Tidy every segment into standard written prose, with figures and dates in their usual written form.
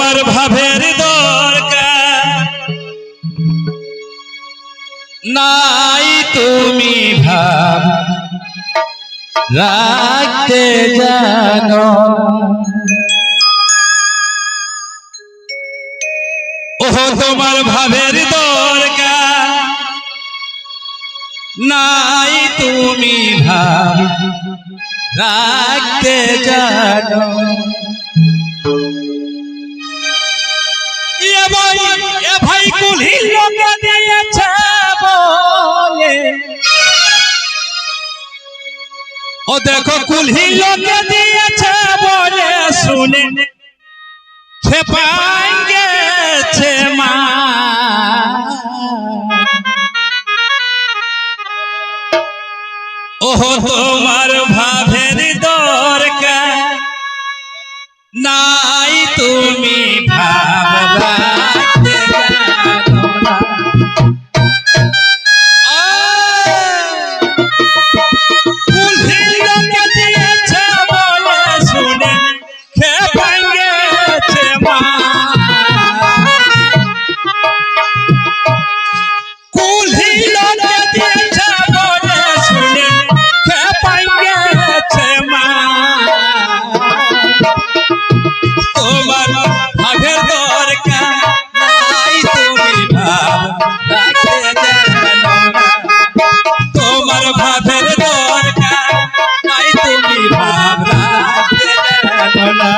তোমার ভাবের দরকার নাই, তুমি ভাব রাখতে জানো। ওহো তোমার ভাবের দরকার নাই, তুমি ভাব রাখতে জানো। এ ভাই কুলি লোকে দিয়েছে বলে, ও দেখো কুলি লোকে দিয়েছে বলে শুনে খেপাই গেছে মা। ওহো তোমার ভাবের দরকার নাই, তুমি ভাব রাখতে জানো না। কুলি লোকে দিয়েছে বলে শুনে খেপাই গেছে মা। কুলি লোকে দিয়েছে বলে শুনে খেপাই গেছে মা। তোমার ভাবের দরকার নাই, তুমি ভাব রাখতে জানো না। তোমার ভাবের দরকার নাই, তুমি ভাব রাখতে জানো না।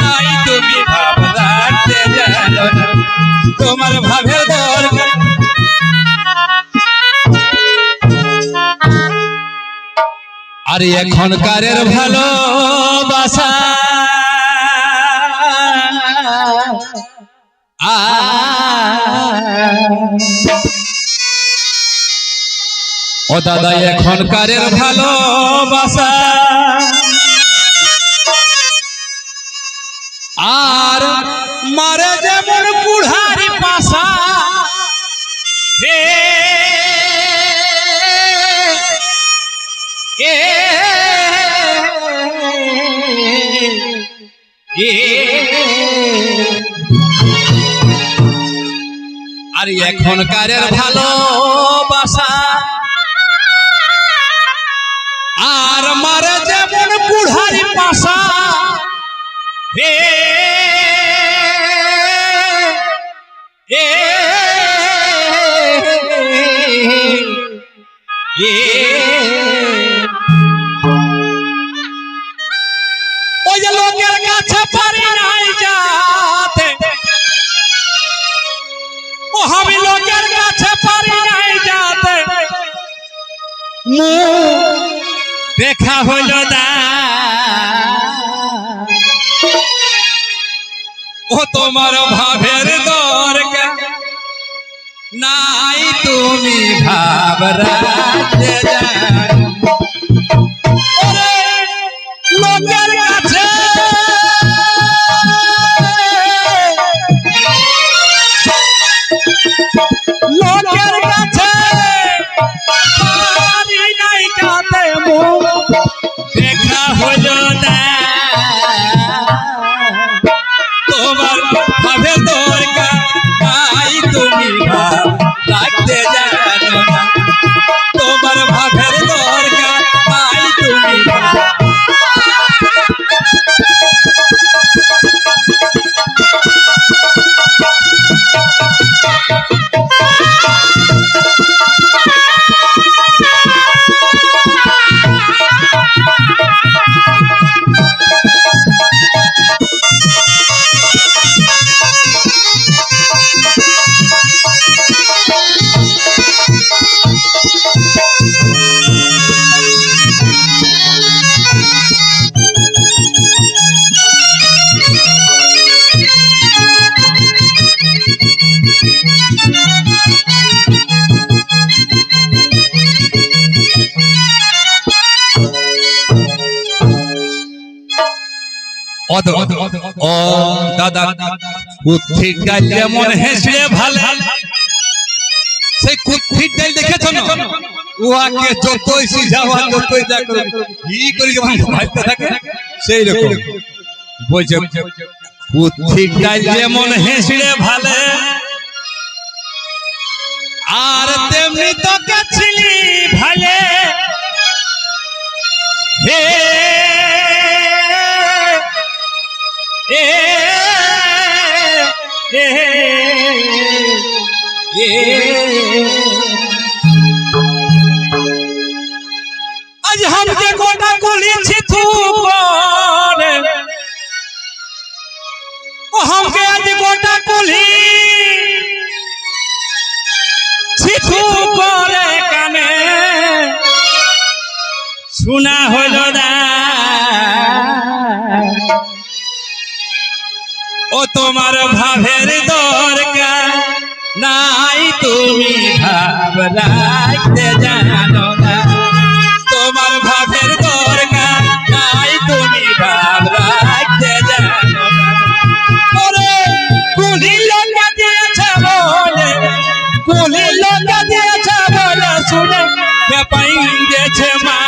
নাই, তুমি ভাব রাখতে জানো না। তোমার ভাবের দরকার আর এখনকারের ভালোবাসা ও দাদা, এখনকারের ভালোবাসা আর মারে যেমন বুড়ারি পাশা, হে আর এখনকারের ভালোবাসা আর মারে যেমন বুড়ারি পাশা, হে ওই যে লোকের কাছে পারি নাই যাতে, ও আমি লোকের কাছে পারি নাই যাতে, দেখা হইল দা। ও তোমার ভাবের দরকার নাই, তুমি ভাব রাখতে জানো। লোকের কাছে লোকের কাছে পারি নাই যাতে, দেখা হইল না। তোমার ভাবের দরকার নাই, তুমি ভাব রাখতে জানো না। তোমার ভাবের দরকার নাই, তুমি ভাব ও দাদা কুত্থির ডাল যেমন হেসড়ে ভালো সেই কুত্থির ডাল দেখেছ না উহাকে যতই সিঝাওয়া যতই যা করে কি করে যেমন ভাজতে থাকে সেই রকম বলছে কুত্থির ডাল যেমন হেসড়ে ভালো আর তেমনি তোকে ছিলি ভালে হে आज हमके गोटा गोली छिथू पर हमके आज गोटा गोली छिथू पर काने सुना हलो ना ও তোমার ভাবের দরকার নাই তুমি ভাব রাখতে জানো না তোমার ভাবের দরকার নাই তুমি ভাব রাখতে জানো না ওরে কুলি লোকা দিয়েছে বলে কুলি লোকা দিয়েছে বলে শুনে বেপাই গেছে মা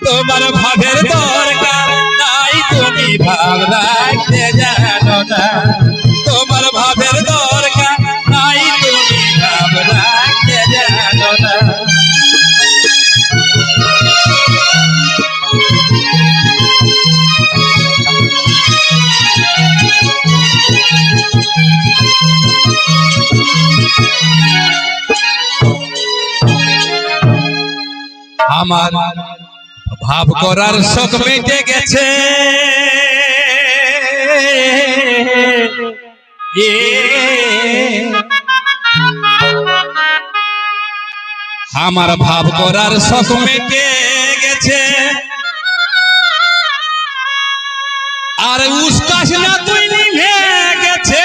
তোমার ভাবের দরকার নাই তুমি ভাব রাখতে জানো না তোমার ভাবের দরকার নাই তুমি ভাব রাখতে জানো না আমার ভাব করার শখ মিটে গেছে আমার ভাব করার শখ মিটে গেছে আর উস্তাস না তুই নিভে গেছে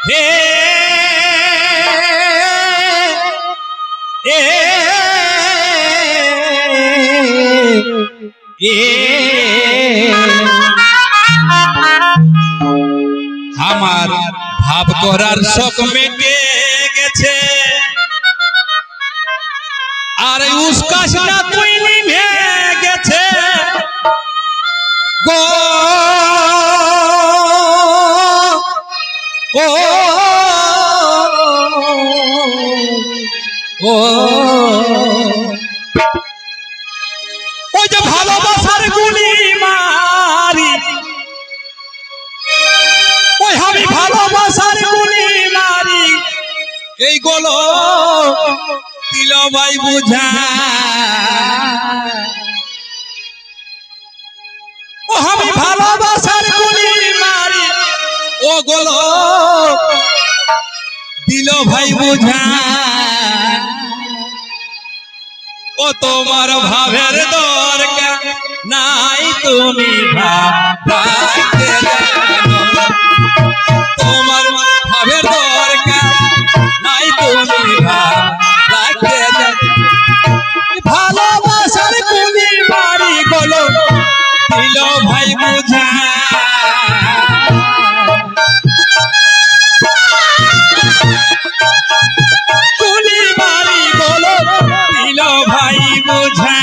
হে আমার ভাব করার শখ মিটে গেছে আর উস্কাস না তুই নিভে গেছে গো ও ও ওই যে ভালোবাসার গুলি মারি ওই আমি ভালোবাসার গুলি মারি এই গলো দিল ভাই বুঝা ও আমি ভালোবাসার গুলি মারি ও গলো দিল ভাই বুঝা ও তোমার ভাবের দরকার নাই তুমি ভাব রাখতে জানো না তোমার ভাবের দরকার নাই তুমি ভাব রাখতে জানো ভালোবাসার গুলি মারি গলো দিল ভাই বুঝা গুলি মারি গলো দিল ভাই বুঝা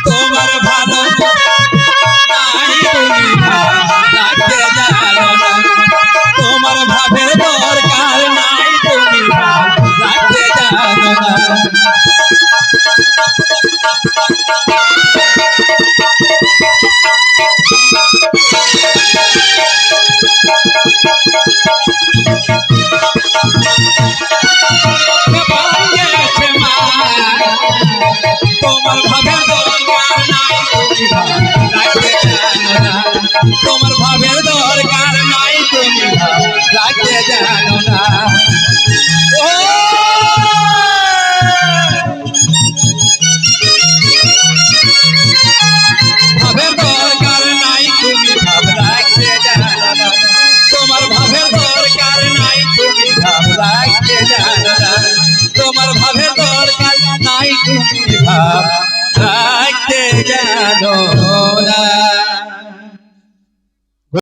তোমার ভালো নাই তুমি ভাব রাখতে জানো না তোমার ভাবের দরকার নাই তুমি ভাব রাখতে জানো না তোমার ভাবের দরকার নাই তুমি ভাব রাখতে জানো না তোমার ভাবের দরকার নাই তুমি ভাব রাখতে জানো না ও ভাবের দরকার নাই তুমি ভাব রাখতে জানো দরকার নাই তুমি ভাব